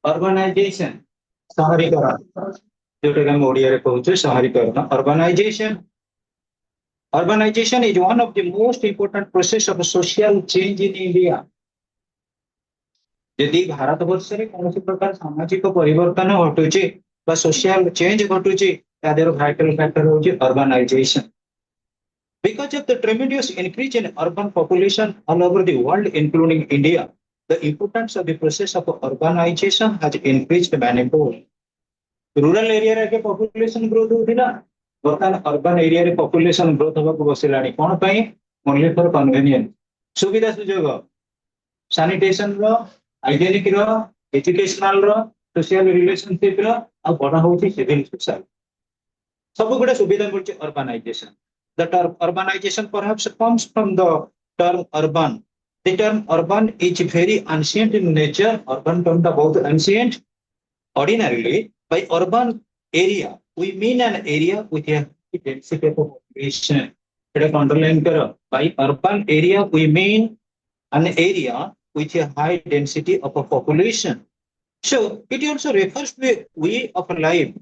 Urbanisation शहरीकरण जोटा कि हम ओडिया रे कहउछे शहरीकरण urbanization. Urbanization is one of the most important process of social change in India. यदि भारत वर्ष रे कोनोसी प्रकार सामाजिक परिवर्तन घटुचे बा सोशल चेंज घटुचे तादेर वाइटल फैक्टर होची urbanization. Because of the tremendous increase in urban population all over the world, including India, the importance of the process of urbanization has increased manifold. Rural area रे के population growth होतिला, वर्तमान urban area रे population growth होबा को बसिलानी कोन पई only for convenience. सुविधा सुजोग sanitation रो, hygienic रो, educational रो, social relationship रो आ बडा होची civil society. सब गुडे सुविधा मिलचे urbanization. The term urbanization perhaps comes from the term urban. The term urban is very ancient in nature. Urban term is बहुत ancient. Ordinarily, by urban area, we mean an area with a density of population. Underline करो. By urban area, we mean an area with a high density of a population. So, it also refers to a way of life.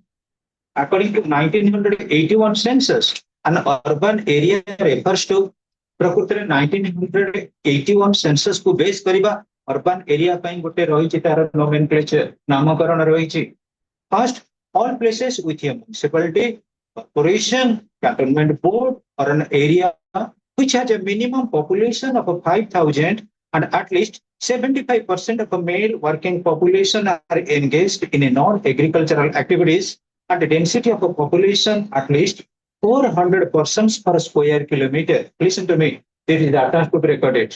According to 1981 census, an urban area refers to प्रकृति 1981 census को base करिबा urban area पई गोटे रहिछि तार nomenclature नामकरण रहिछि. First, all places with a municipality, corporation, cantonment board और an area which has a minimum population of 5,000 and at least 75% of the male working population are engaged in non-agricultural activities and the density of a population at least 400 persons per square kilometer. Listen to me. This is data to be recorded.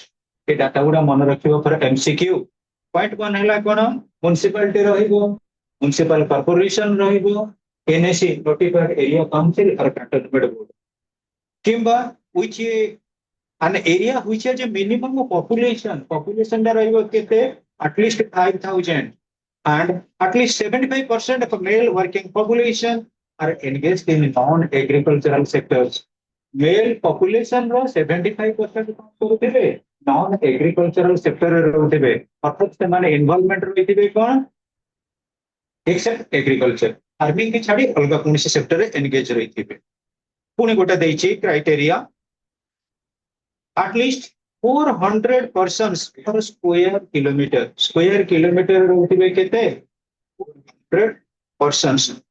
ये data गुड़ा मन रखियो for MCQ. Point 1 हैला कोन municipality रहिबो, municipal corporation रहिबो, NAC notified area council or cantonment board. किंबा which an area which has a minimum population दा रहिबो केते at least 5,000 and at least 75% of male working population are engaged in non-agricultural sectors. Male population row 75% करुथिबे non-agricultural sector रे रहउथिबे अर्थात से माने involvement रहिथिबे कोन accept agriculture farming के छाडी अलगा कोनसी सेक्टर रे एंगेज रहिथिबे. पुनी गोटा देछि criteria at least 400 persons per square kilometer रहउथिबे केते 400 persons.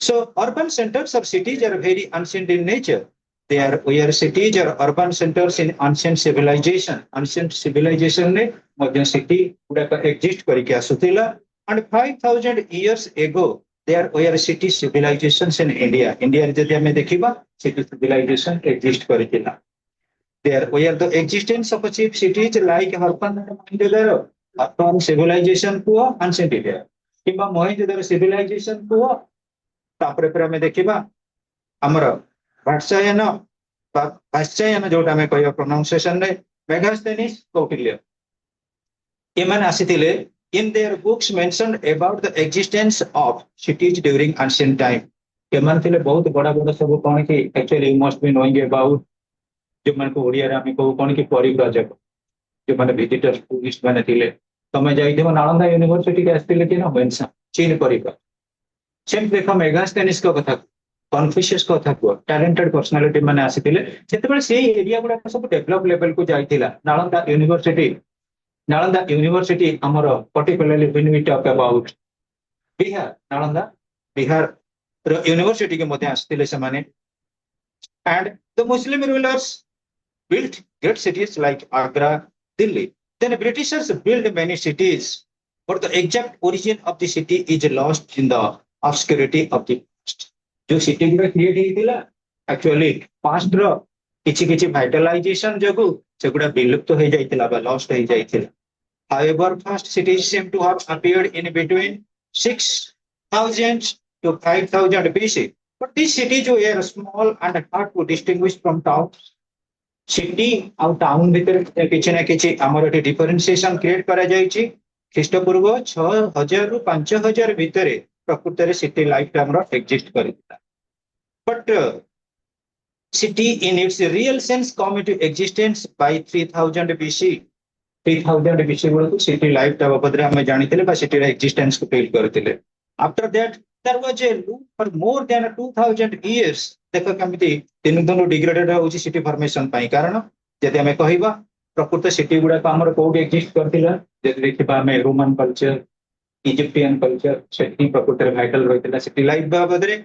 So urban centers or cities are very ancient in nature. They are where cities or urban centers in ancient civilization. Ancient civilization ने मध्य city गुड़ा का exist करके आसुतिला. And 5,000 years ago, there were city civilizations in India. India रे जदि हमें देखिबा city civilization exist Karkela. There were the existence of chief cities like Mohenjo-daro, urban civilization को ancient India. किंबा Mohenjo-daro civilization को तापरे पर हमें देखिबा हमर भाषायन जोटा में कहयो प्रोनाउंसिएशन रे मेगास्थेनिस कौटिल्य एमन आसीतिले in their books mentioned about the existence of cities during ancient time. एमन थिले बहुत बड़ा बड़ा सब कोन कि actually you must be knowing about जो मन को ओडिया रे हम को कोन कि परिव्राजक जो माने विजिटर्स टूरिस्ट माने थिले तमे जाइथिबो नालंदा यूनिवर्सिटी के आस्तिले कि न वेंसा चीन परिव्राजक सेम देखो मेगास्थेनिस को कथा कन्फ्यूशियस को कथा को टैलेंटेड पर्सनालिटी माने आसीतिले जेतेबेले से एरिया गुडा सब डेवलप लेवल को जाइथिला. नालंदा यूनिवर्सिटी हमर particularly when we talk about Bihar रो यूनिवर्सिटी के मध्ये आसीतिले से माने and the Muslim rulers built great cities like Agra, Delhi. Then Britishers built many cities, but the exact origin of the city is lost in the obscurity of the past. जो city गुडा create हेतिला actually past रो किछि वाइटलाइजेशन जगु सेगुडा विलुप्त हो जाइतिला बा lost हो जाइतिला. However, first cities seem to have appeared in between 6,000 to 5,000 BC. But these cities were small and hard to distinguish from towns. City और town भीतर किछि ना किछि हमर एटी डिफरेंशिएशन क्रिएट करा जाइछि. ख्रीष्टपूर्व 6,000 रु 5,000 भीतर प्रकृति रे सिटी लाइफ टाइम एक्जिस्ट करता. But city in its real sense come into existence by 3000 BC. 3000 BC बेलू सिटी लाइफ ता बाबद आम जानी सिटी एक्जिस्टेंस को फील करते after that there was a loop for more than 2000 years देख केमिति दिन दिन डिग्रेडेड होची सिटी फॉर्मेशन पई कारण जदि हमें कहिबा प्रकृत सिटी गुडा हमर कोड एक्जिस्ट करथिला जदि देखिबा हमें रोमन कल्चर इजिप्टियन कल्चर सेठी प्रकृत वाइटल रहितला सिटी लाइफ बाबद रे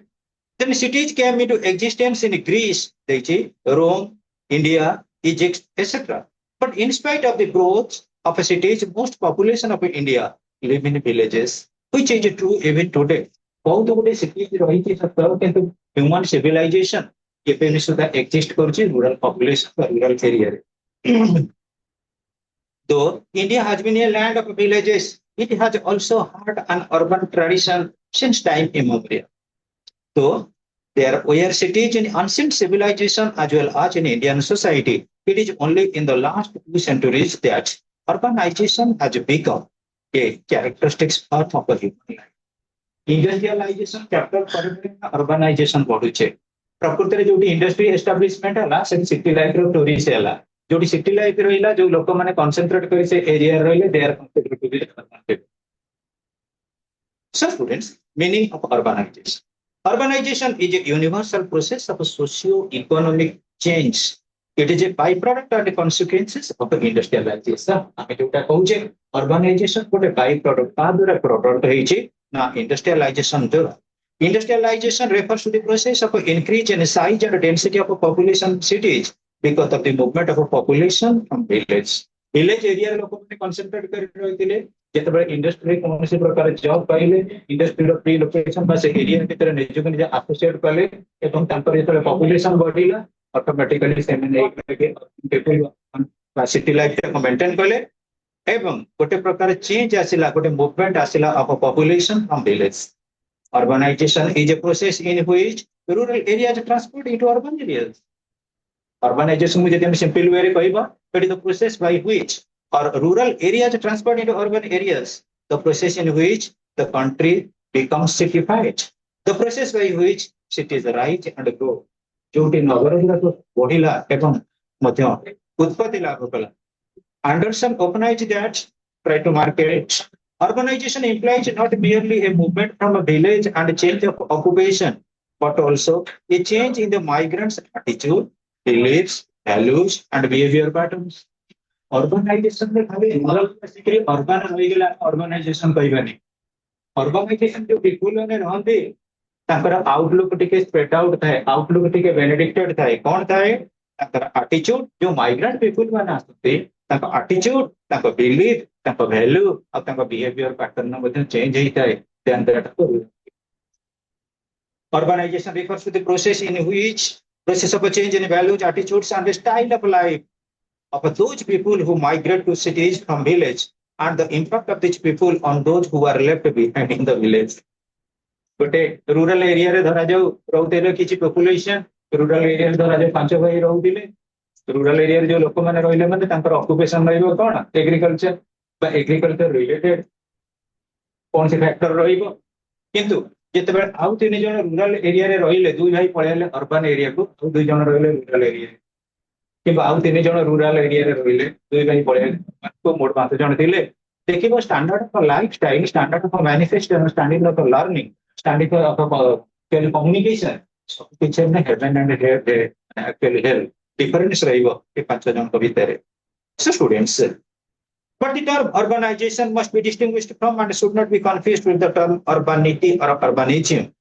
then cities came into existence in Greece dechi Rome India Egypt etc but in spite of the growth of a cities most population of India live in villages which is true even today बहुत गोटे cities रही सत किंतु human civilisation एबे सुधा exist करछि rural population rural area रे तो India has been a land of villages it has also had an urban tradition since time immemorial so there were cities in ancient civilization as well as in Indian society it is only in the last 2 centuries that urbanization has become a characteristic part of the human life industrialisation capture करबे urbanisation बढ़ुचे प्रकृति रे जोटी industry establishment हला से city life रो tourist हला जोटी city life रहिला जो लोक माने कंसंट्रेट करी से एरिया रहिले they are considered to be urban so students meaning of urbanization is a universal process of socio economic change it is a byproduct and consequences of industrialization आमे जोटा कहूचे urbanization गोटे byproduct ता द्वारा product हेछि ना industrialization द्वारा industrialization refers to the process of increase in size and density of population cities because of the movement of population from village area रे लोक माने कंसंट्रेट करि रहितिले जेतबे इंडस्ट्री कोनोसी प्रकार जॉब पाइले इंडस्ट्री रो प्री लोकेशन बा से एरिया भीतर निजको निज एसोसिएट करले एवं तांपर जेतबे पॉपुलेशन बढ़िला ऑटोमेटिकली सेमन एक पीपल सिटी लाइफ को मेंटेन करले एवं गोटे प्रकार चेंज आसिला गोटे मूवमेंट आसिला of population from village urbanization is a process in which rural areas transferred into urban areas urbanization में यदि हम सिंपल वे रे कहबा it is the process by which or rural areas transferred into urban areas the process in which the country becomes cityfied the process by which cities rise and grow जोटी नगर गुड़ा बढ़िला एवं मध्य उत्पत्ति लाभ कला Anderson recognized that try to market urbanization implies not merely a movement from a village and a change of occupation but also a change in the migrants attitude beliefs values and behavior patterns urbanization में खाली rural basically urban हो गेला urbanization कहबानी urbanization जो people ने रहंते ताकर outlook टिके spread out थाए outlook टिके बेनेडिक्टेड थाए कोन थाए ताकर एटीट्यूड जो माइग्रेंट पीपल माने आसते ताकर एटीट्यूड ताकर बिलीफ ताकर वैल्यू और ताकर बिहेवियर पैटर्न मध्ये चेंज होइताए then that urbanization refers to the process in which process of a change in values attitudes and style of life of those people who migrate to cities from village and the impact of these people on those who are left behind in the village गोटे rural area रे धरा जाऊ रहउतेले किछि population rural area रे धरा जाऊ पांच भाई रहउतिले रूरल एरिया रे जो लोक माने रहिले माने तांकर ऑक्युपेशन रहइबो कोन एग्रीकल्चर बा एग्रीकल्चर रिलेटेड कोन से फैक्टर रहइबो किंतु जेतेबे आउ तीन जण रूरल एरिया रे रहिले दुई भाई पळेले अर्बन एरिया को और दुई जण रहिले रूरल एरिया किबा आउ तीन जण रूरल एरिया रे रहिले दुई भाई पळेले को मोड पांच जण थिले देखिबो standard of lifestyle standard of manifestation standard of learning standing of communication so picture में heaven and here actually hell difference रहिबो ए पांच जन को भीतर so students but the term urbanization must be distinguished from and should not be confused with the term urbanity or urbanism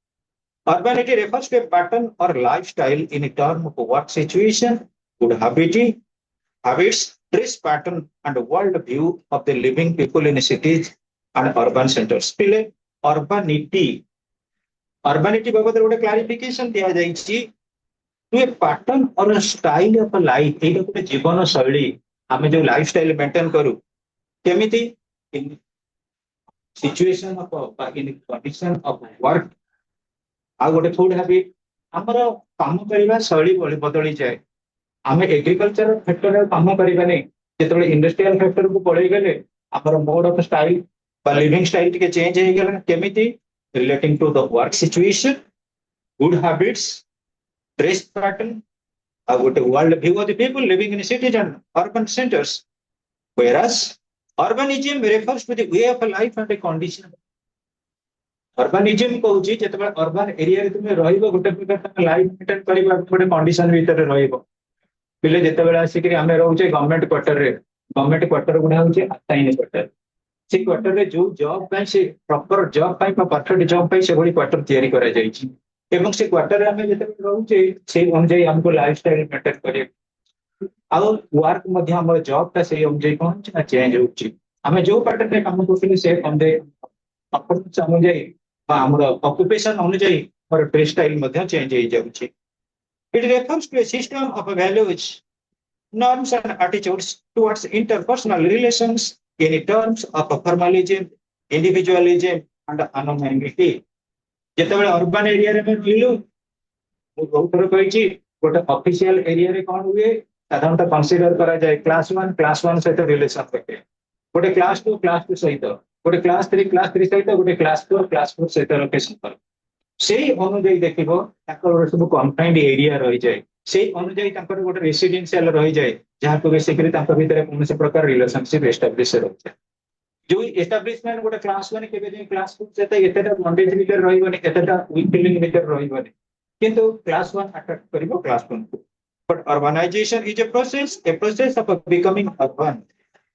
urbanity refers to a pattern or lifestyle in a term of work situation good habits dress pattern and world view of the living people in cities and urban centers pile urbanity बाबत गोटे clarification दिया जाइछि to A pattern और style of life एटा गोटे जीवन शैली हमें जो लाइफ स्टाइल मेंटेन करू केमिति in situation of in condition of work आ गोटे फूड हैबिट हमर काम करिवा शैली बदली जाए हमें एग्रीकल्चर फैक्टर रे काम करिवा नै जेतबे इंडस्ट्रियल फैक्टर को पळै गेले हमर मोड ऑफ स्टाइल बा लिविंग स्टाइल के चेंज हे गेला केमिति relating to the work situation, good habits, dress pattern, a good world view of the people living in cities and urban centers. Whereas urbanism refers to the way of life and a condition. Urbanism कहूची जेतबे urban area रे तुमे रहिबो गोटे प्रकार life maintain करिबा गोटे condition भीतर रहिबो पिले जेतबे आसिकरी आमे रहउचे गवर्नमेंट क्वार्टर गुडा होचे असाइन क्वार्टर से क्वार्टर रे जो जॉब पाई से प्रॉपर जॉब पाई परफेक्ट जॉब पाई से बड़ी क्वार्टर तयारी करा जाईची एवं से क्वार्टर रे आमे जेतबे रहउचे से अनुसार हमको लाइफस्टाइल मेंटेन करे आउ वर्क मध्ये हमर जॉब ता से अनुसार कोन चेंज होची आमे जो क्वार्टर रे काम करथिले से अनुसार परफॉर्मेंस अनुसार ଆମର ଅକୁପେସନ ଅନୁଯାୟୀ ଆମର ଡ୍ରେସ ଷ୍ଟାଇଲ ମଧ୍ୟ ଚେଞ୍ଜ ହେଇଯାଉଛି it refers to a system of values norms and attitudes towards interpersonal relations in terms of formalism individualism and anonymity ଯେତେବେଳେ ଅର୍ବାନ ଏରିଆରେ ଆମେ ରହିଲୁ ମୁଁ ବହୁତ ଥର କହିଛି ଗୋଟେ ଅଫିସିଆଲ ଏରିଆରେ କଣ ହୁଏ ସାଧାରଣତଃ କନସିଡର କରାଯାଏ କ୍ଲାସ 1 ସହିତ ରିଲେସନ ରଖେ ଗୋଟେ କ୍ଲାସ 2 ସହିତ ଗୋଟେ କ୍ଲାସ 3 ସହିତ ଗୋଟେ କ୍ଲାସ 4 ସହିତ ରଖେ ସମ୍ପର୍କ ସେଇ ଅନୁଯାୟୀ ଦେଖିବ ତାଙ୍କର ସବୁ କନଫାଇନ୍ଡ ଏରିଆ ରହିଯାଏ ସେଇ ଅନୁଯାୟୀ ତାଙ୍କର ଗୋଟେ ରେସିଡେନ୍ସିଆଲ ରହିଯାଏ ଯାହାକୁ ବେସିକଲି ତାଙ୍କ ଭିତରେ କୌଣସି ପ୍ରକାର ରିଲେସନସିପ ଏଷ୍ଟାବ୍ଲିଶ ରହିଥାଏ ଯୋଉ ଏଷ୍ଟାବ୍ଲିଶମେଣ୍ଟ ଗୋଟେ କ୍ଲାସ 1 କେବେ ଯାଇ କ୍ଲାସ 2 ସହିତ ଏତେଟା ବଣ୍ଡେଜ ଭିତରେ ରହିବନି ଏତେଟା ୱିକ୍ ଫିଲିଂ ଭିତରେ ରହିବନି କିନ୍ତୁ କ୍ଲାସ 1 ଆଟାକ୍ କରିବ କ୍ଲାସ 1 କୁ but urbanization is a process of becoming urban.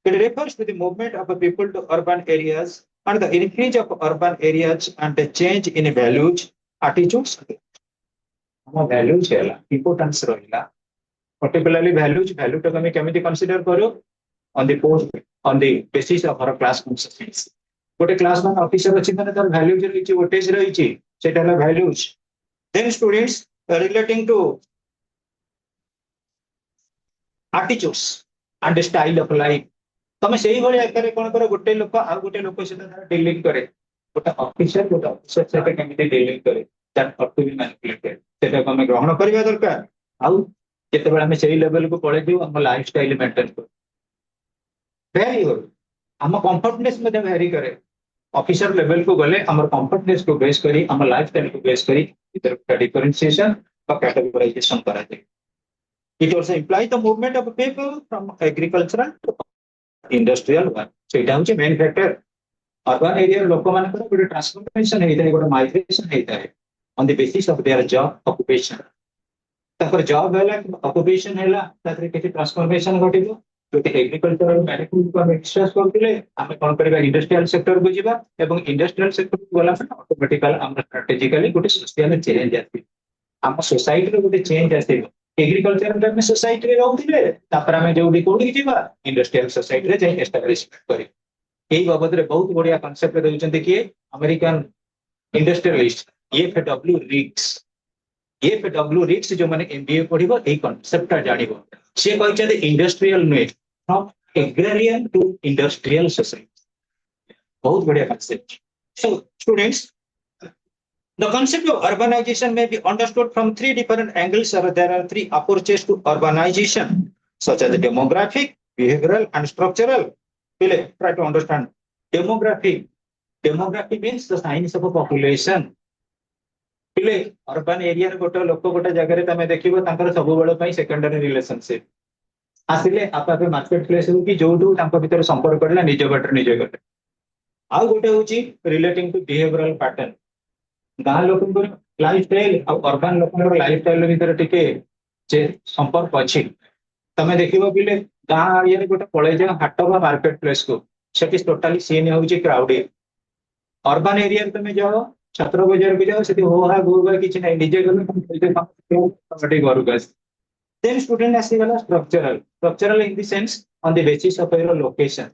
It refers to the movement of people to urban areas and the increase of urban areas and the change in values, attitudes. Our values है importance रहिला. Particularly values, value to कमी केमिति consider करो on the basis of our class concepts. गोटे class 1 officer अछि माने तार values रहिछि voltage रहिछि सेटा है values. Then students relating to attitudes and style of life. तमे सेही भली आकारे कोन करो गोटे लोक आ गोटे लोक से डीलिंग करे गोटे ऑफिसर से केमिति डीलिंग करे that ought to be manipulated सेटा को हमें ग्रहण करबा दरकार आ केते बेला हमें सेही लेवल को पळे दियो हम लाइफस्टाइल मेंटेन कर वेरी गुड हम कंफर्टनेस में वेरी करे ऑफिसर लेवल को गले हमर कंफर्टनेस को बेस करी हम लाइफस्टाइल को बेस करी इधर का डिफरेंशिएशन और कैटेगराइजेशन करा जाए it also implies the movement of people from agricultural to industrial one so it is main factor urban area लोक मानकर गोटे ट्रांसफॉर्मेशन हेइताय गोटे माइग्रेशन हेइताय on the basis of their job occupation ताकर जॉब हैला ऑक्युपेशन हैला ताकरे केते ट्रांसफॉर्मेशन घटिबो जोते एग्रीकल्चरल मैनेजमेंट को हम डिस्कस करथिले हम कोन करबा इंडस्ट्रियल सेक्टर को जिबा एवं इंडस्ट्रियल सेक्टर को गला ऑटोमेटिकली हम स्ट्रेटेजिकली गोटे सोशल चेंज आसी हम सोसाइटी रो गोटे चेंज आसी एग्रीकल्चर में सोसाइटी रे रहउथिले तापर हम जो भी कोडी जिबा इंडस्ट्रियल सोसाइटी रे जे एस्टैब्लिशमेंट करी एई बाबत रे बहुत बढ़िया कांसेप्ट देउचंती कि अमेरिकन इंडस्ट्रियलिस्ट एफडब्ल्यू रिक्स जो माने एमबीए पढिबो एई कांसेप्ट जानिबो से कहछे इंडस्ट्रियल नुए from agrarian to industrial society बहुत बढ़िया concept so students The concept of urbanization may be understood from three different angles, or there are three approaches to urbanization, such as demographic, behavioral, and structural. Try to understand. Demography means the science of a population. Urban area गोटे लोक गोटे जगह तमे देखिबो तांकर सब बेले पई secondary relationship आसिले आपा मार्केट प्लेस हो कि जोटू तांको भीतर संपर्क करला निज गटर आ गोटे होची रिलेटिंग टू बिहेवियरल पैटर्न गाँ लोक लाइफस्टाइल और अर्बन लोक लाइफस्टाइल भीतर टिके संपर्क अच्छी तमे देखिबो बिले गाँ एरिया गोटे पळे जा हाट बा मार्केट प्लेस को सेठी टोटली सीन होउची क्राउडेड अर्बन एरिया तमे जाओ छत्र बाजार को जाओ सेठी हो हा गोबा किछि नै निजे गले घर को then student आसीगला structural in the sense on the basis of your location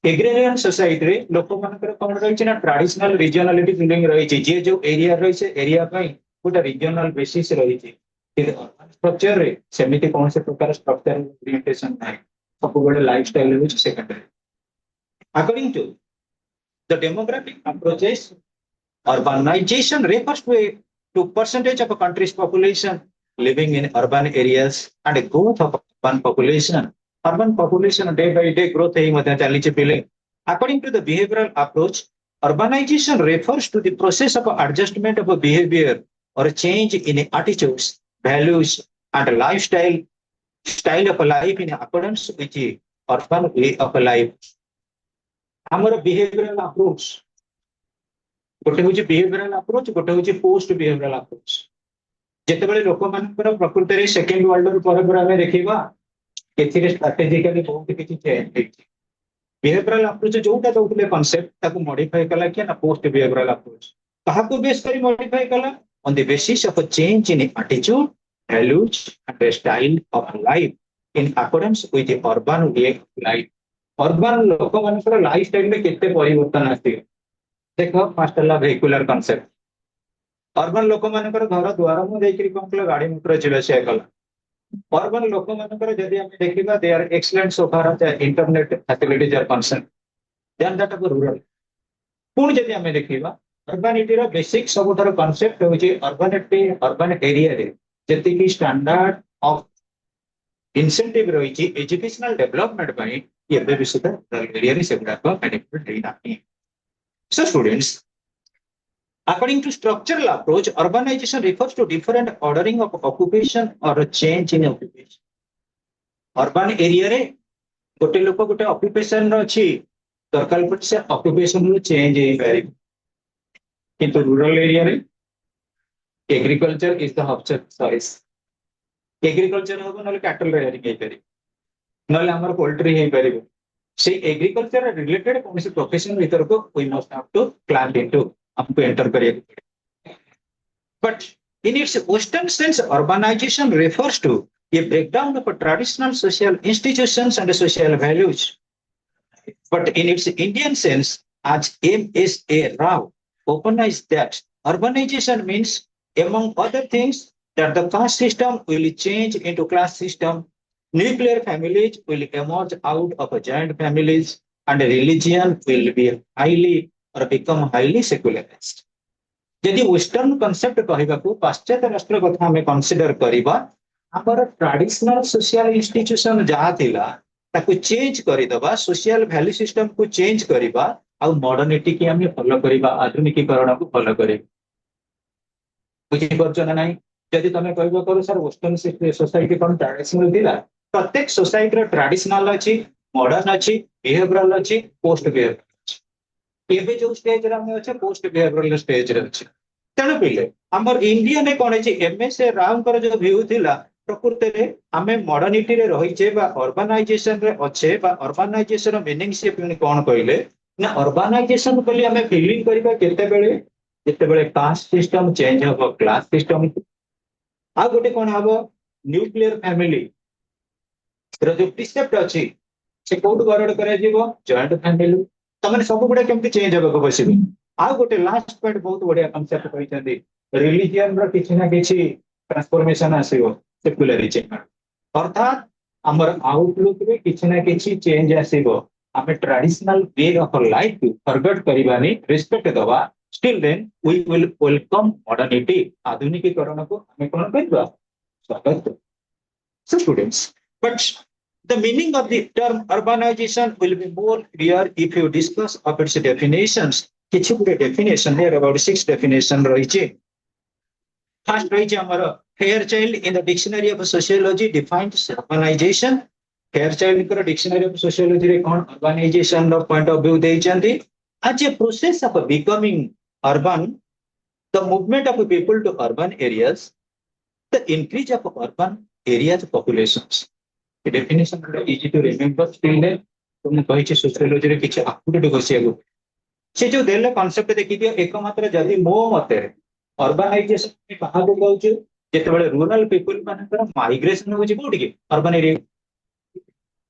agrarian society रे लोक मानकर कोन रहिछि ना ट्रेडिशनल रीजनलिटी फीलिंग रहिछि जे जो एरिया रहिछि एरिया पई गोटा रीजनल बेसिस रहिछि स्ट्रक्चर रे सेमिति कोन से प्रकार स्ट्रक्चर ओरिएंटेशन है सब बड़े lifestyle which secondary according to the demographic approaches urbanization refers to percentage of a country's population living in urban areas and a growth of urban population day by day growth है मतलब चली चुकी according to the behavioral approach urbanization refers to the process of adjustment of a behavior or a change in attitudes values and style of life in accordance with urban way of life. ଆମର behavioral approach गोटे हूँ behavioral approach, गोटे हूँ post behavioral approach. ଯେତେବେଳେ ଲୋକମାନଙ୍କର ପ୍ରକୃତରେ second world ପରେ ଆମେ ଦେଖିବା ଏଥିରେ ଷ୍ଟ୍ରାଟେଜିକାଲି ବହୁତ କିଛି ଚେଞ୍ଜ ହେଇଛି. ବିହେଭିୟରାଲ ଆପ୍ରୋଚ ଯୋଉଟା ଦଉଥିଲେ କନସେପ୍ଟ ତାକୁ ମଡିଫାଇ କଲା କି ନା ପୋଷ୍ଟ ବିହେଭିୟରାଲ ଆପ୍ରୋଚ. କାହାକୁ ବେସ୍ କରି ମଡିଫାଇ କଲା? On the basis of change in ଆଟିଚ୍ୟୁଡ, values and style of life in accordance with the urban way of life. Urban ଲୋକମାନଙ୍କର ଲାଇଫ ଷ୍ଟାଇଲରେ କେତେ ପରିବର୍ତ୍ତନ ଆସିବ ଦେଖ. ଫାର୍ଷ୍ଟ ହେଲା ଭେହିକୁଲାର କନସେପ୍ଟ. ଅର୍ବାନ ଲୋକମାନଙ୍କର ଘର ଦ୍ୱାର ମୁଁ ଦେଇକିରି କଣ କଲା ଗାଡି ମଟର ଯିବା ଆସିବା କଲା. ଅର୍ବାନ ଲୋକମାନଙ୍କର ଯଦି ଆମେ ଦେଖିବା they are excellent so far as internet facilities are concerned. then that of rural. ପୁଣି ଯଦି ଆମେ ଦେଖିବା ଅର୍ବାନିଟିର ବେସିକ ସବୁଠାରୁ କନସେପ୍ଟ ହେଉଛି ଅର୍ବାନିଟି ଅର୍ବାନ ଏରିଆରେ ଯେତିକି ଷ୍ଟାଣ୍ଡାର୍ଡ ଅଫ ଇନସେଣ୍ଟିଭ ରହିଛି ଏଜୁକେସନାଲ ଡେଭଲପମେଣ୍ଟ ପାଇଁ ଏବେ ବି ସୁଦ୍ଧା ଏରିଆରେ ସେଗୁଡାକ ବେନିଫିଟ ଦେଇନାହିଁ. So students, according to structural approach, urbanization refers to different ordering of occupation or a change in occupation. Urban area रे गोटे लोक गोटे occupation रो अछि दरकार पड़े से occupation रो change हेई पारे. किंतु rural area रे agriculture is the option choice. Agriculture हो नले cattle rearing हेई पारे, नले हमर poultry हेई पारे. से agriculture related कौन से profession भीतर को we must have to climb into हमको enter करिए. But in its Western sense, urbanization refers to a breakdown of traditional social institutions and social values. But in its Indian sense, as M.S.A. Rao openized that urbanization means, among other things, that the caste system will change into class system, nuclear families will emerge out of joint families, and religion will be highly or become highly secularized. यदि western concept कहबाकू पाश्चात्य राष्ट्र कथा हमें consider करिबा हमर traditional social institution जहा थिला ताकू चेंज करि दबा, सोशल वैल्यू सिस्टम को चेंज करिबा आ मॉडर्निटी की हमें फॉलो करिबा, आधुनिकीकरण को फॉलो करिबा. बुझि परछ ना नाही? यदि तमे कहबो करो सर वेस्टर्न सोसाइटी कोन ट्रेडिशनल दिला, प्रत्येक सोसाइटी रो ट्रेडिशनल अछि, मॉडर्न अछि, बिहेवियरल अछि, पोस्ट बिहेवियर. एबे जो स्टेज रे हम अछि पोस्ट बिहेवियरल स्टेज रे अछि. तेणु पिले हमर इंडिया ने कोन अछि एमएसए राव कर जो व्यू थिला प्रकृति रे हमें मॉडर्निटी रे रही छे बा अर्बनाइजेशन रे अच्छे बा अर्बनाइजेशन मीनिंग से पुनी कोन कहले ना अर्बनाइजेशन बोली हमें फीलिंग करबा केते बेले जेते बेले कास्ट सिस्टम चेंज हो क्लास सिस्टम आ गोटे कोन हबो न्यूक्लियर फैमिली रो जो प्रिसेप्ट अछि से कोड गरड करे जीवो जॉइंट फैमिली तमने सब गुडे केमति चेंज होबो बसिबे. आ गोटे लास्ट पॉइंट बहुत बढ़िया कांसेप्ट कहिसंदी रिलीजियन रो किछि ना किछि ट्रांसफॉर्मेशन आसीबो सेक्युलरिज्म अर्थात हमर आउटलुक रे किछि ना किछि चेंज आसीबो. हमें ट्रेडिशनल वे ऑफ लाइफ को फॉरगेट करिबानी, रिस्पेक्ट दबा. Still then we will welcome modernity, आधुनिकीकरण को हमें कोन करबा स्वागत. So students, but the meaning of the term urbanization will be more clear if you discuss of its definitions. किछि गुडे definition here about 6 definition रहिछि. First रहिछि हमर Fairchild in the Dictionary of Sociology defines urbanization. Fairchild कर Dictionary of Sociology रे कोन urbanization row point of view देइछन्ती as a process of becoming urban, the movement of people to urban areas, the increase of urban areas populations. The definition is easy to remember. Still there तुम कहिछि sociology रे किछि update गोसियागु से जो देले concept देखि दियो एकमात्र जदी मो मते अर्बनाइजेशन के कहा को कहउछु जेते बेले रूरल पीपल मानकर माइग्रेशन होछि कोठी के अर्बन एरिया.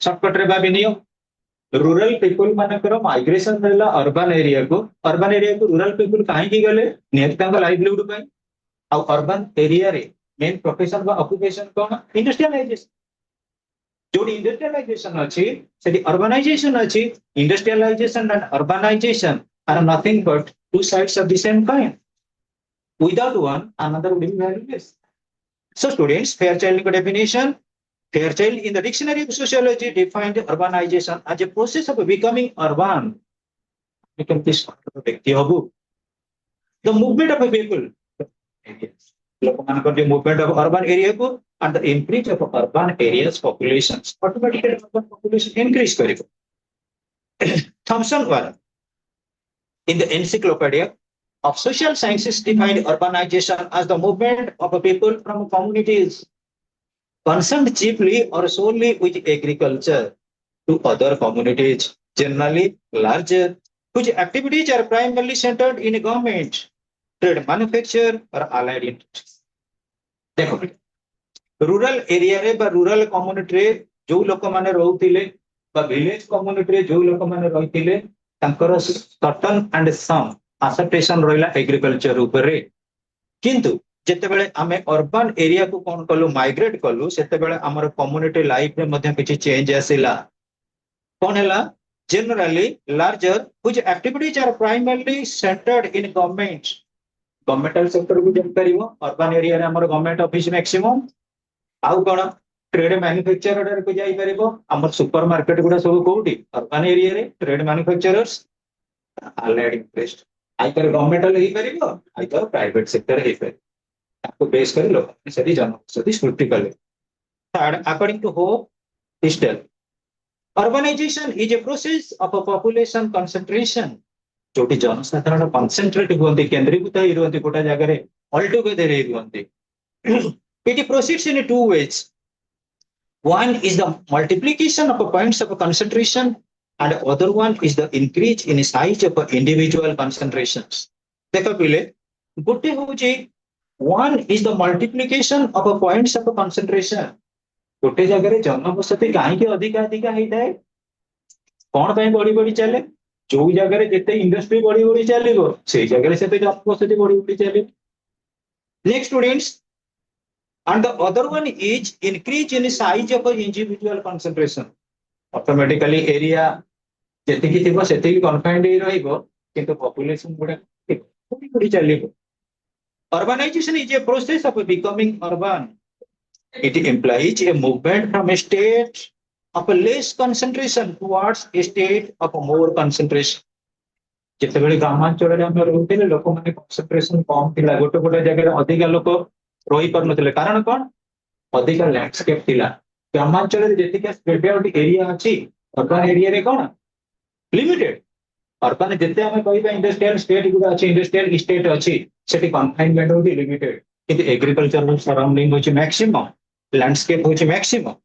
शॉर्टकट रे भाबी नियो रूरल पीपल मानकर माइग्रेशन देला अर्बन एरिया को रूरल पीपल काहे की गले नेट तांग लाइवलीहुड पई आ अर्बन एरिया रे मेन प्रोफेशन बा ऑक्युपेशन कोन इंडस्ट्रियलाइजेशन. जो इंडस्ट्रियलाइजेशन अच्छी से अर्बनाइजेशन अच्छी. Industrialisation and urbanisation are nothing but two sides of the same coin. Without one another will be valueless. So students, Fairchild का definition. Fairchild in the dictionary of sociology defined urbanisation as a process of becoming urban. Become this व्यक्ति हबु the movement of people लोक मानकर जो movement of urban area को and the increase of urban areas populations automatically urban population increase karibo. Thompson 1 in the encyclopedia of social sciences defined urbanization as the movement of a people from communities concerned chiefly or solely with agriculture to other communities, generally larger, whose activities are primarily centered in government, trade, manufacture, or allied industries. देखो rural area रे बा rural community रे जो लोक माने रहउथिले बा village community रे जो लोक माने रहिथिले तांकर सर्टन एंड सम एसेप्टेशन रहिला एग्रीकल्चर ऊपर किंतु जेतेबेले आमे अर्बन एरिया को कोन कलु माइग्रेट कलु सेतेबेले हमर कम्युनिटी लाइफ में मध्य किछि चेंज आसिला कोन हैला generally larger whose activities are primarily centered in governmental sector को जम करिवो अर्बन एरिया रे हमर गवर्नमेंट ऑफिस मैक्सिमम आउ कोन ट्रेड मैन्युफैक्चरर को जाई परिबो हमर सुपर मार्केट गुडा सब कोउडी अर्बन एरिया रे ट्रेड मैन्युफैक्चरर्स allied interest आइतर गवर्नमेंटल ही परिबो आइतर प्राइवेट सेक्टर ही परिबो आपको बेस कर लो सदी जनौषधि स्फूर्ति कले third according to Hope Tisdale urbanization is a process of a population concentration जोटी जनसाधारण कंसंट्रेट हुअन्ति केंद्रीभूत ही रुहन्ति गोटा जगह रे ऑल टुगेदर ही रुहन्ति it proceeds in two ways one is the multiplication of points of concentration and other one is the increase in size of individual concentrations देखो पहिले गोटे होची one is the multiplication of points of concentration गोटे जगह रे जनबसति काहे के अधिक अधिक हेइताय कोन पय बड़ी बड़ी चले जो जगह रे जेते इंडस्ट्री बड़ी बड़ी चलेगो से जगह रे सेते जनबसति बड़ी बड़ी चले next students and the other one is increase in size of individual concentration automatically area जेते कि थिबो सेते कि कन्फाइंड ही रहिबो किंतु पॉपुलेशन गुडा बड़ी बड़ी चलेगो urbanization is a process of becoming urban. It implies a movement from a state of a less concentration towards a state of a more concentration. ଯେତେବେଳେ ଗ୍ରାମାଞ୍ଚଳରେ ଆମେ ରହୁଥିଲେ ଲୋକମାନେ କନସେଣ୍ଟ୍ରେସନ କମ ଥିଲା ଗୋଟେ ଗୋଟେ ଜାଗାରେ ଅଧିକ ଲୋକ ରହି ପାରୁନଥିଲେ କାରଣ କଣ ଅଧିକ ଲ୍ୟାଣ୍ଡସ୍କେପ ଥିଲା ଗ୍ରାମାଞ୍ଚଳରେ ଯେତିକି ସ୍ପ୍ରେଡ୍ ଆଉଟ୍ ଏରିଆ ଅଛି ଅର୍ବାନ ଏରିଆରେ କଣ ଲିମିଟେଡ ଅର୍ବାନ ଯେତେ ଆମେ କହିବା ଇଣ୍ଡଷ୍ଟ୍ରିଆଲ ଷ୍ଟେଟ ଗୁଡା ଅଛି ଇଣ୍ଡଷ୍ଟ୍ରିଆଲ ଷ୍ଟେଟ ଅଛି ସେଠି କନଫାଇନମେଣ୍ଟ ହଉଛି ଲିମିଟେଡ କିନ୍ତୁ ଏଗ୍ରିକଲଚର ସରାଉଣ୍ଡିଂ ହଉଛି maximum landscape which maximum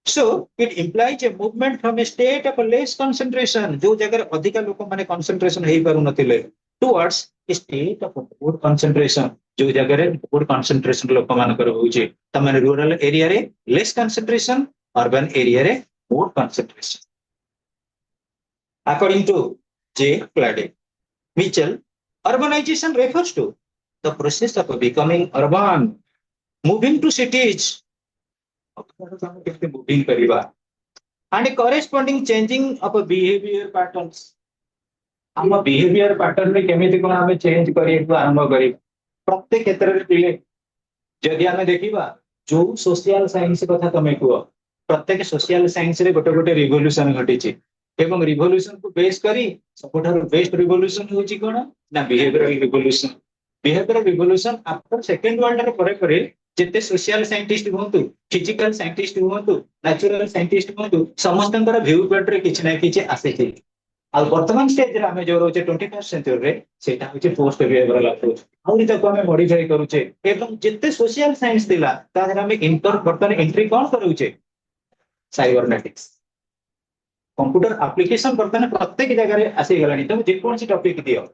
so it implies a movement from a state of a less concentration जो जगह अधिक लोक माने concentration hay पारु नथिले towards a state of more concentration जो जगह रे more concentration लोक मान कर होउची त माने रूरल एरिया रे less concentration urban area रे more concentration according to J Clade Mitchell urbanization refers to the process of becoming urban moving to cities moving करिवा and a corresponding changing of a behavior patterns हम behavior pattern रे केमिति कोन हमें change करिएको आरंभ करी प्रत्येक क्षेत्र रे पिले जदि हमें देखिबा जो सोशल साइंस कथा तमे को प्रत्येक सोशल साइंस रे गोटे गोटे रिवोल्यूशन घटिछि एवं रिवोल्यूशन को बेस करी सबठार बेस्ट रिवोल्यूशन होछि कोन ना behavioural revolution after second world रे परे परे जेते सोशल साइंटिस्ट हुंतु फिजिकल साइंटिस्ट हुंतु नेचुरल साइंटिस्ट हुंतु समस्तंकर व्यू पॉइंट रे किछ ना किछ आसे छि आ वर्तमान स्टेज रे हमें जो रोचे 21st सेंचुरी रे सेटा होचे पोस्ट बिहेवियरल अप्रोच आउरी तक हमें मॉडिफाई करूचे एवं जेते सोशल साइंस दिला तादर हमें इंटर वर्तमान एंट्री कोन करूचे साइबरनेटिक्स कंप्यूटर एप्लीकेशन वर्तमान प्रत्येक जगह रे आसी गलानी त जे कोन सी टॉपिक दियो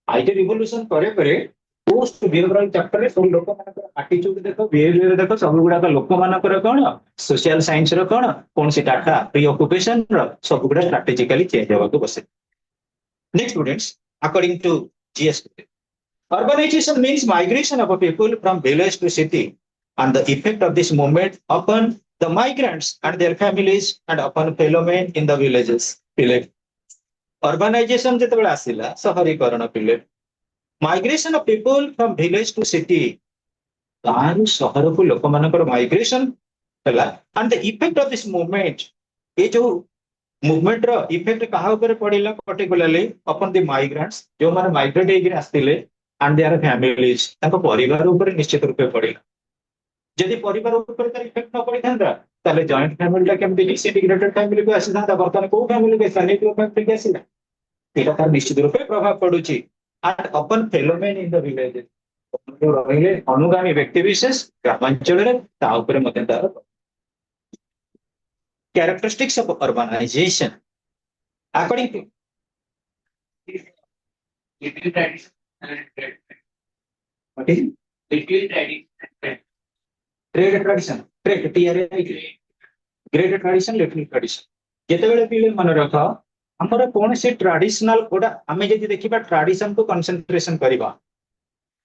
आईटी रिवोल्यूशन करे करे पोस्ट बिहेवियरल चैप्टर रे सब लोक मानकर एटीट्यूड देखो बिहेवियर देखो सब गुडा लोक मानकर कोन सोशल साइंस रो कोन सी डाटा प्री ऑक्युपेशन रो सब गुडा स्ट्रेटेजिकली चेंज होबा को बसे next students according to GS urbanization means migration of people from village to city and the effect of this movement upon the migrants and their families and upon fellow men in the villages urbanization जेतेबेला आसिला शहरीकरण पिले migration of people from village to city गांव शहर को लोक मानकर migration हला and the effect of this movement ये जो मूवमेंट रो इफेक्ट कहा ऊपर पड़िला पर्टिकुलरली अपन द माइग्रेंट्स जो माने माइग्रेट हेगिर आस्तिले एंड देयर फैमिलीज ताको परिवार ऊपर निश्चित रूप से पड़िला जदि परिवार ऊपर तार इफेक्ट न पड़ी थांदा ताले जॉइंट फैमिली केमती डिसइंटीग्रेटेड फैमिली को आसी थांदा बर्तमान को फैमिली के न्यूक्लियर फैमिली के आसीला एटा तार निश्चित रूपे प्रभाव पड़ुची and upon fellow men in the village रहिले अनुगामी व्यक्ति विशेष ग्रामांचल रे ता ऊपर मते तार characteristics of urbanisation according to little tradition what is little tradition trade tradition trade T R great tradition little tradition जेतेबेले पिले मन रख हमर कोन से ट्रेडिशनल ओडा हमें जदि देखिबा ट्रेडिशन को कंसंट्रेशन करबा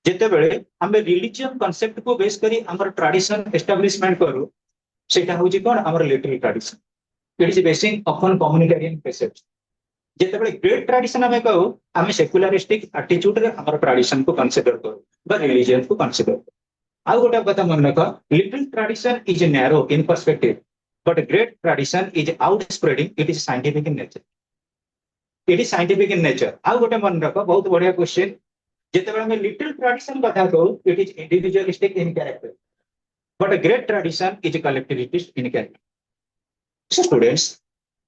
जेतेबेले हमें रिलीजियन कांसेप्ट को बेस करी हमर ट्रेडिशन एस्टैब्लिशमेंट करू सेटा होची कोन हमर little tradition it is basing upon communitarian precept जेतेबेले ग्रेट ट्रेडिशन हमें कहू हमें सेक्युलरिस्टिक एटीट्यूड रे हमर ट्रेडिशन को कंसीडर करू बा रिलीजियन को कंसीडर आउ गोटा कथा मन रख little tradition is narrow in perspective but great tradition is out spreading it is scientific in nature it is scientific in nature आउ गोटे मन रख बहुत बढ़िया क्वेश्चन जेतेबेले हमें लिटिल ट्रेडिशन कथा कहू it is individualistic in character but a great tradition is a collectivist in character. So students,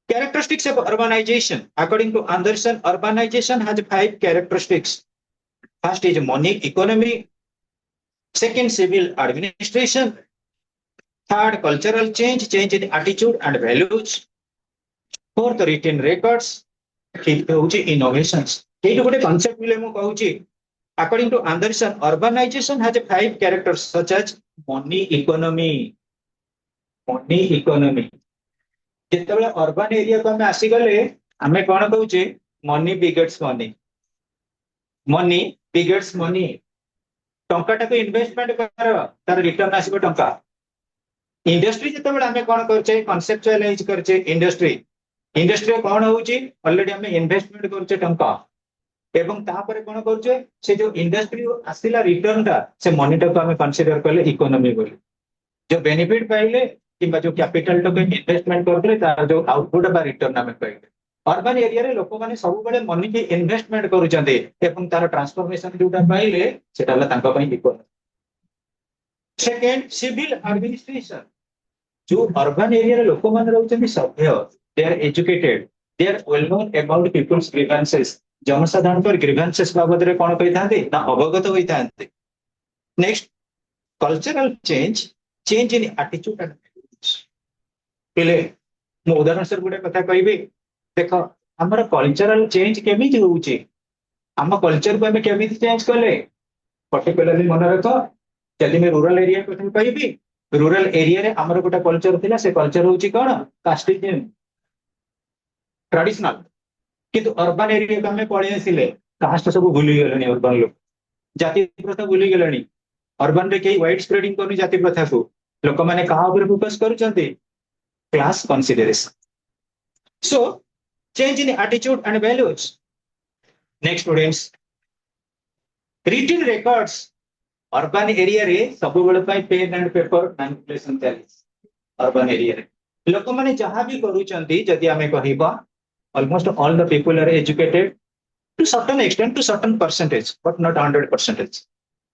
characteristics of urbanization. According to Anderson, urbanization has 5 characteristics. First is money economy. Second, civil administration. Third, cultural change, change in attitude and values. Fourth, written records. Fifth, innovations. This is a concept I will say. According to Anderson, urbanization has 5 characters such as money economy. Money economy. जेतेबेले urban area को हमें आसी गले हमें कोन कहूचे money begets money money begets money टंकाटा को इन्वेस्टमेंट कर तार रिटर्न आसीबो टंका इंडस्ट्री जेतेबेले हमें कोन करचे कॉन्सेप्चुअलाइज करचे इंडस्ट्री इंडस्ट्री कोन होउची ऑलरेडी हमें इन्वेस्टमेंट करचे टंका एवं तापर कोन करचे से जो इंडस्ट्री आसीला रिटर्न ता से मनी टा को हमें कंसीडर करले इकोनॉमी बोली जो बेनिफिट पाइले किंबा जो कैपिटल टा को इन्वेस्टमेंट करले तार जो आउटपुट बा रिटर्न हमें पाइले अर्बन एरिया रे लोक माने सब बेले मनी के इन्वेस्टमेंट करू चंदे एवं तार ट्रांसफॉर्मेशन जोटा पाइले सेटा ला तांका पई इकोनॉमी सेकंड सिविल एडमिनिस्ट्रेशन जो अर्बन एरिया रे लोक माने रहउ चंदी सभ्य they are educated they are well known about people's grievances जनसाधारण पर ग्रीवेंसेस बाबद रे कोन कहि थांती ना अवगत होई थांती next cultural change change in attitude and पहले मो उदाहरण सर गुटे कथा कहबी देखो हमर कल्चरल चेंज केमिति होउची हम कल्चर को हम केमिति चेंज करले पर्टिकुलरली मन रखो जदि मैं रूरल एरिया कथा कहबी रूरल एरिया रे हमर गुटा कल्चर थिला से कल्चर होउची कोन कास्टिज्म ट्रेडिशनल किंतु अर्बन एरिया को हमें पढ़ी आसिले कास्ट सब भूली गलेनी अर्बन लोग जाति प्रथा भूली गलेनी अर्बन रे कई वाइड स्प्रेडिंग करनी जाति प्रथा को लोक माने कहा ऊपर फोकस करूचंती class consideration so change in attitude and values next students written records urban area रे सब बेले पई पेन एंड पेपर मैनिपुलेशन चली अर्बन एरिया रे लोक माने जहां भी करूचंती जदि हमें कहिबा almost all the people are educated to certain extent to certain percentage but not 100%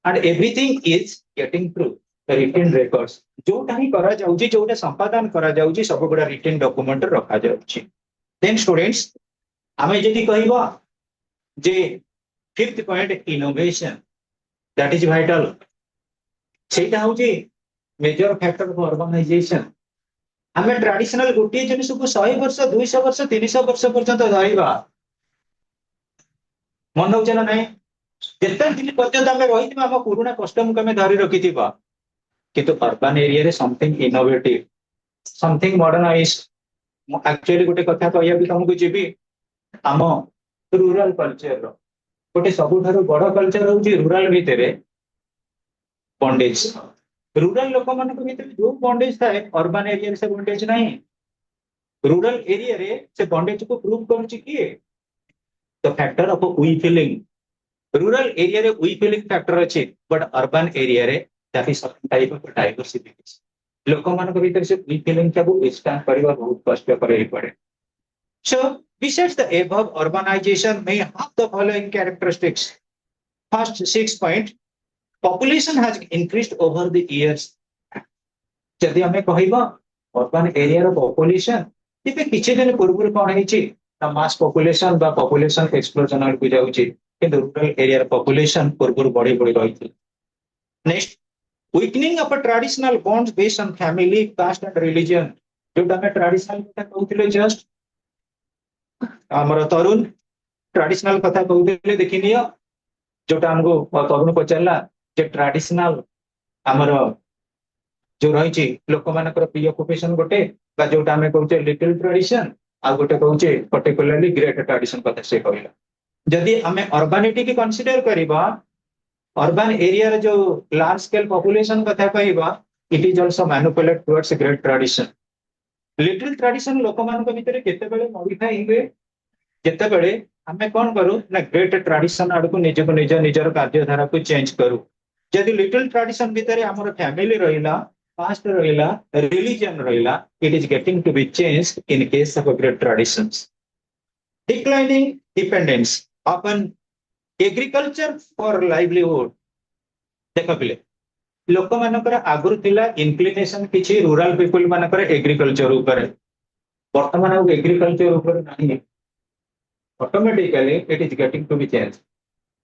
and everything is getting through the written records जोटा ही करा जाउची जोटा संपादन करा जाउची सब गुडा written document रखा जाउची then students हमें जदि कहिबा जे fifth point innovation that is vital सेटा होची major factor of urbanization हमें ट्रेडिशनल गोटे जिनिस को 100 वर्ष 200 वर्ष 300 वर्ष पर्यंत धरिबा मन होचे ना नहीं जेते दिन पर्यंत हमें रही हम पुराना कस्टम को हमें धरि रखिथिबा किंतु अर्बन एरिया रे something innovative something modernised actually गोटे कथा कहया भी तुमको जीबी हम रूरल कल्चर रो गोटे सबुठारु बड़ कल्चर होची रूरल भीतरे बॉन्डेज रूरल लोक मान भीतर जो बॉन्डेज थाए अर्बन एरिया से बॉन्डेज नहीं रूरल एरिया रे से बॉन्डेज को प्रूव करूची किए the factor of we feeling rural area रे वी फीलिंग फैक्टर अछि बट अर्बन एरिया रे that is some type of diversity लोक मान भीतर से वी फीलिंग का स्टैंड करबा बहुत कष्ट करे पड़े सो besides the above urbanization may have the following characteristics first 6 point population has increased over the years जदि आम कह अर्बन एरिया पॉपुलेशन तेज किसी दिन पूर्व कौन है मास पॉपुलेशन बा पॉपुलेशन एक्सप्लोजन आड़ को जाऊँगी किंतु रूरल एरिया पॉपुलेशन पूर्व बढ़ी बढ़ी रही। Next weakening of a traditional bonds based on family caste and religion जो आम ट्रेडिशनल कथा कहते जस्ट आमर तरुण ट्रेडिशनल कथा कहते देखनी जोटा आमको तरुण पचारा जे ट्रेडिशनल आमर जो रही लोक मान प्रिय ऑक्युपेशन गोटे जोटा आम कहते लिटिल ट्रेडिशन आ गोटे कहते पर्टिकुलरली ग्रेट ट्रेडिशन कथा से कहला जदि आम अर्बानिटी की कंसीडर करबा अर्बन एरिया जो लार्ज स्केल पॉपुलेशन कथा कहबा it is also manipulate towards great tradition little tradition लोक मान भितर केतेबेले मॉडिफाई हुए जेतेबेले आमे कोन करू ना ग्रेट ट्रेडिशन आड़ को निज को निज निजर कार्यधारा को चेंज करू जदि लिटिल ट्रेडिशन भितर हमर फैमिली रहिला कास्ट रहिला रिलीजन रहिला it is getting to be changed in case of great traditions declining dependence upon agriculture for livelihood देख पिले लोक मानकर आगुर थिला इंक्लिनेशन किछि रूरल पीपल मानकर एग्रीकल्चर ऊपर वर्तमान अब एग्रीकल्चर ऊपर नहीं automatically it is getting to be changed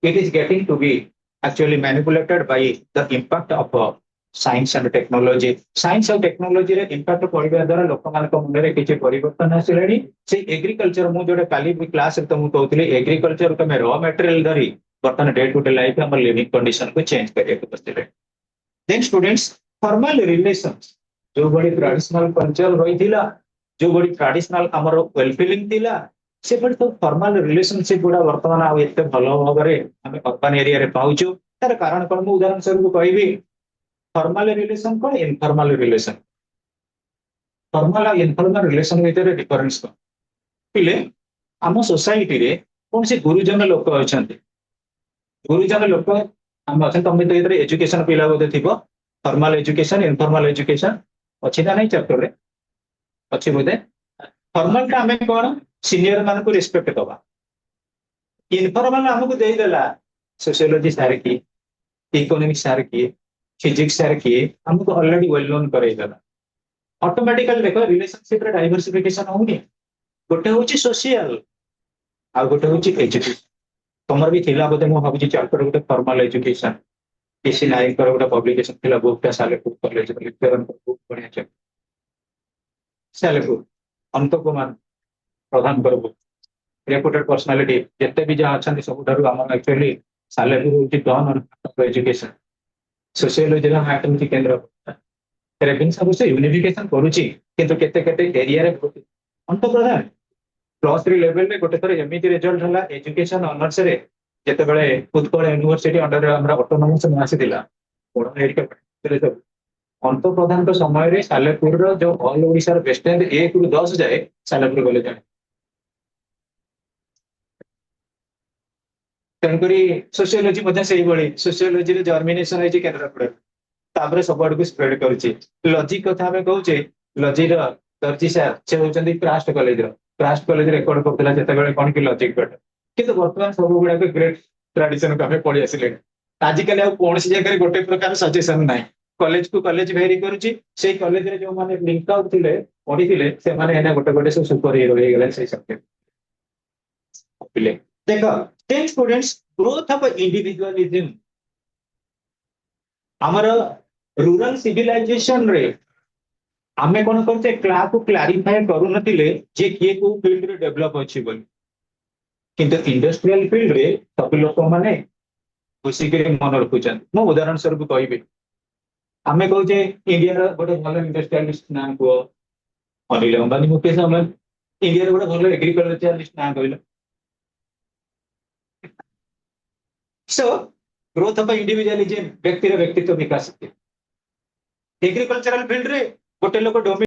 it is getting to be actually manipulated by the impact of science and technology science and technology रे impact पड़िबा द्वारा लोक मानक मन रे किछि परिवर्तन आसिलेनी से एग्रीकल्चर मु जोडे काली भी क्लास रे तुम कहउतली एग्रीकल्चर तमे रॉ मटेरियल धरी वर्तमान डे टू डे लाइफ हमर लिविंग कंडीशन को चेंज करिया के बसले देन स्टूडेंट्स फॉर्मल रिलेशंस जो बड़ी ट्रेडिशनल कल्चर रहिथिला जो बड़ी ट्रेडिशनल हमर वेलफीलिंग थिला से बड़ी तो फॉर्मल रिलेशनशिप गुड़ा वर्तमान आ एते भलो भाबरे हमें अर्बन एरिया रे पाउछु तार कारण कोन मु उदाहरण स्वरूप कहबी फॉर्मल रिलेशन को इनफॉर्मल रिलेशन फॉर्मल और इनफॉर्मल रिलेशन भितर डिफरेंस को पिले आम सोसाइटी रे कौन से गुरुजन लोक अछंती गुरुजन लोक हम अछन तुम तो इधर एजुकेशन पिला बोधे थिबो फॉर्मल एजुकेशन इनफॉर्मल एजुकेशन अछि ना नहीं चैप्टर रे अछि बोधे फॉर्मल का हमें कोन सीनियर मान को रिस्पेक्ट दबा इनफॉर्मल हमको दे देला सोशियोलॉजी सर की इकोनॉमिक्स सर की फिजिक्स सर की हमको ऑलरेडी वेल नोन करे देला ऑटोमेटिकली देखो रिलेशनशिप रे डाइवर्सिफिकेशन होनी गोटे होची सोशल आ गोटे होची एजुकेशन तमर भी थिला बोधे मो भाबुची चैप्टर गोटे फॉर्मल एजुकेशन किसी नाइन कर गोटे पब्लिकेशन थिला बुकटा सालेपुर कॉलेज रे लिटरेचर बुक बढ़िया चैप्टर सालेपुर अंत कुमार प्रधान कर रेपुटेड पर्सनालिटी जिते भी जहाँ अच्छा सब आम एक्चुअली सालेपुर होची डन ऑन एजुकेशन सोशियोलॉजी रा मैथमेटिक्स केंद्र रेवेन्यू सब से यूनिफिकेशन करूची किंतु केते केते एरिया रे अंत प्रधान +3 लेवल रे गोटे थरे एमिति रिजल्ट हला एजुकेशन ऑनर्स रे जेते बेले उत्कल यूनिवर्सिटी अंडर रे हमरा ऑटोनोमस में आसीदिला बड़ एरिया रे सब अंत प्रधान तो समय रे सालेपुर रो जो ऑल ओडिसा रो बेस्ट एंड 1 रु 10 जाए सालेपुर बोले जाए तेणुकरी सोशियोलॉजी मध्य से बड़ी सोशियोलॉजी रे जर्मिनेशन है केन्द्रापड़ा तापर सब आड़ को स्प्रेड करूची लॉजिक कथा हमें कहूचे लॉजी रो दर्जी सर से होचंदी क्राफ्ट कॉलेज रेकॉर्ड करथला जते बेले कोन की लॉजिक बट किंतु वर्तमान सब गुडा के ग्रेट ट्रेडिशन को हमें पड़ी आसिले आजिकल आ कौन सी जगह गोटे प्रकार सजेशन नाही कॉलेज को कॉलेज वेरी करूची से कॉलेज रे जो माने लिंक आउट थिले पढी थिले से माने एना गोटे गोटे सब सुपर हीरो हो गेले से सब्जेक्ट पिले देखो 10 स्टूडेंट्स ग्रोथ ऑफ इंडिविजुअलिज्म हमारा रूरल सिविलाइजेशन रे आमे कोन करते क्लास को क्लैरिफाई करू नथिले जे किए को फील्ड रे डेवलप अछि बोली किंतु इंडस्ट्रियल फील्ड रे सब लोक माने खुशी के मन रखुचन मो उदाहरण स्वरूप कहबे आमे कहू जे इंडिया रो गोटे भलो इंडस्ट्रियलिस्ट नाम को अनिल अंबानी मुकेश अंबानी इंडिया रो गोटे भलो एग्रीकल्चरलिस्ट नाम कहलो सो ग्रोथ ऑफ इंडिविजुअलिज्म व्यक्ति रो व्यक्तित्व विकास एग्रीकल्चरल फील्ड रे गोटे लोक